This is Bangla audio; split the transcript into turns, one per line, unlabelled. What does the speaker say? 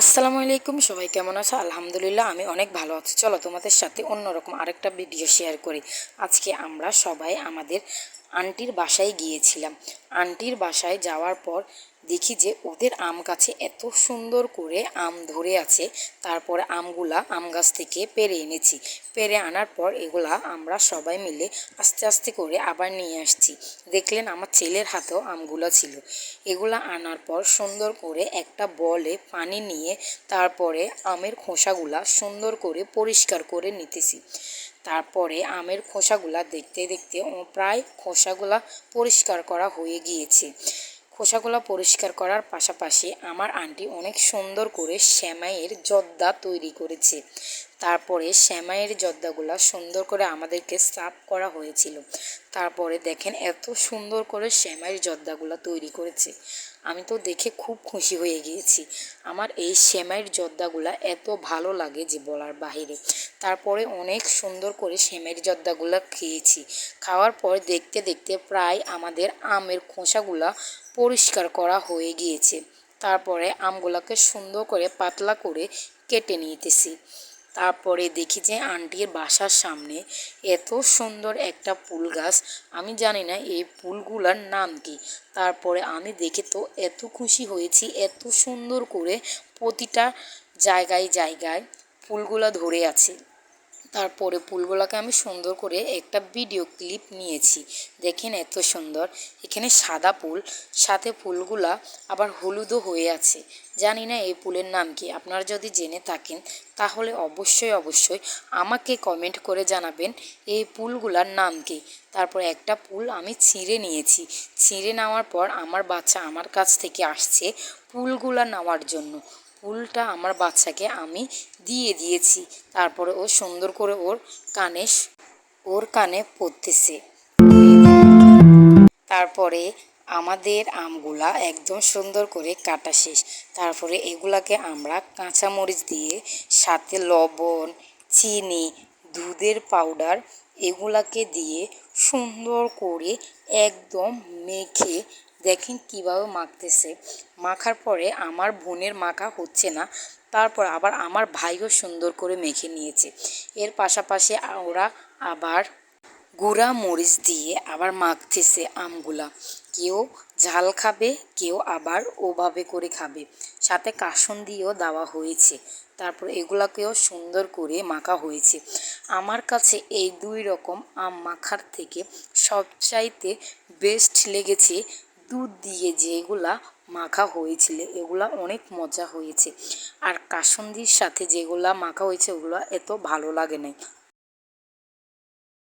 আসসালামু আলাইকুম, সবাই কেমন আছো? আলহামদুলিল্লাহ আমি অনেক ভালো আছি। চলো তোমাদের সাথে অন্যরকম আরেকটা ভিডিও শেয়ার করি। আজকে আমরা সবাই আমাদের আন্টির বাসায় গিয়েছিলাম। আন্টির বাসায় যাওয়ার পর দেখি যে ওদের আম গাছে এত সুন্দর করে আম ধরে আছে। তারপরে আমগুলা আম গাছ থেকে পেড়ে এনেছি। পেড়ে আনার পর এগুলা আমরা সবাই মিলে আস্তে আস্তে করে আবার নিয়ে আসছি। দেখলেন আমার ছেলের হাতেও আমগুলা ছিল। এগুলা আনার পর সুন্দর করে একটা বলে পানি নিয়ে তারপরে আমের খোসাগুলা সুন্দর করে পরিষ্কার করে নিতেছি। তারপরে আমের খোসাগুলা দেখতে দেখতে প্রায় খোসাগুলা পরিষ্কার করা হয়ে গিয়েছে। খোসাগুলো পরিষ্কার করার পাশাপাশি আমার আন্টি অনেক সুন্দর করে সেমাইয়ের জর্দা তৈরি করেছে। তারপরে সেমাইয়ের জর্দাগুলো সুন্দর করে আমাদেরকে সার্ভ করা হয়েছিল। তারপরে দেখেন এত সুন্দর করে সেমাইয়ের জর্দাগুলো তৈরি করেছে। আমি তো দেখে খুব খুশি হয়ে গিয়েছি। আমার এই সেমাইয়ের জর্দাগুলো এত ভালো লাগে যে বলার বাহিরে। তারপরে অনেক সুন্দর করে সেমাইয়ের জর্দাগুলো খেয়েছি। খাওয়ার পর দেখতে দেখতে প্রায় আমাদের আমের খোসাগুলা পরিষ্কার করা হয়ে গিয়েছে। তারপরে আমগুলোকে সুন্দর করে পাতলা করে কেটে নিতেছি। তারপরে দেখি যে আন্টির বাসার সামনে এত সুন্দর একটা ফুল গাছ। আমি জানি না এই ফুলগুলার নাম কি। তারপরে আমি দেখে তো এত খুশি হয়েছি, এত সুন্দর করে প্রতিটা জায়গায় জায়গায় ফুলগুলা ধরে আছে। তারপরে ফুলগুলোকে আমি সুন্দর করে একটা ভিডিও ক্লিপ নিয়েছি। দেখেন এত সুন্দর। এখানে সাদা ফুল, সাথে ফুলগুলা আবার হলুদও হয়ে আছে। জানি না এই ফুলের নাম কি। আপনারা যদি জেনে থাকেন তাহলে অবশ্যই অবশ্যই আমাকে কমেন্ট করে জানাবেন এই ফুলগুলার নাম কি। তারপর একটা ফুল আমি ছিঁড়ে নিয়েছি। ছিঁড়ে নেওয়ার পর আমার বাচ্চা আমার কাছ থেকে আসছে ফুলগুলা নেওয়ার জন্য। ফুলটা আমার বাচ্চাকে আমি দিয়ে দিয়েছি। তারপরে ও সুন্দর করে ওর কানে পড়তেছে। তারপরে আমাদের আমগুলা একদম সুন্দর করে কাটা শেষ। তারপরে এগুলাকে আমরা কাঁচামরিচ দিয়ে সাথে লবণ, চিনি, দুধের পাউডার এগুলাকে দিয়ে সুন্দর করে একদম মেখে দেখেন কীভাবে মাখতেছে। মাখার পরে আমার বোনের মাখা হচ্ছে না। তারপর আবার আমার ভাইও সুন্দর করে মেখে নিয়েছে। এর পাশাপাশি ওরা আবার গুঁড়া মরিচ দিয়ে আবার মাখতেছে আমগুলা। কেউ ঝাল খাবে, কেউ আবার ওভাবে করে খাবে। সাথে কাসুন দিয়েও দেওয়া হয়েছে। তারপর এগুলাকেও সুন্দর করে মাখা হয়েছে। আমার কাছে এই দুই রকম আম মাখার থেকে সবচাইতে বেস্ট লেগেছে দুধ দিয়ে যেগুলা মাখা হয়েছিল। এগুলা অনেক মজা হয়েছে। আর কাসুন্দির সাথে যেগুলা মাখা হয়েছে ওগুলো এত ভালো লাগে নাই।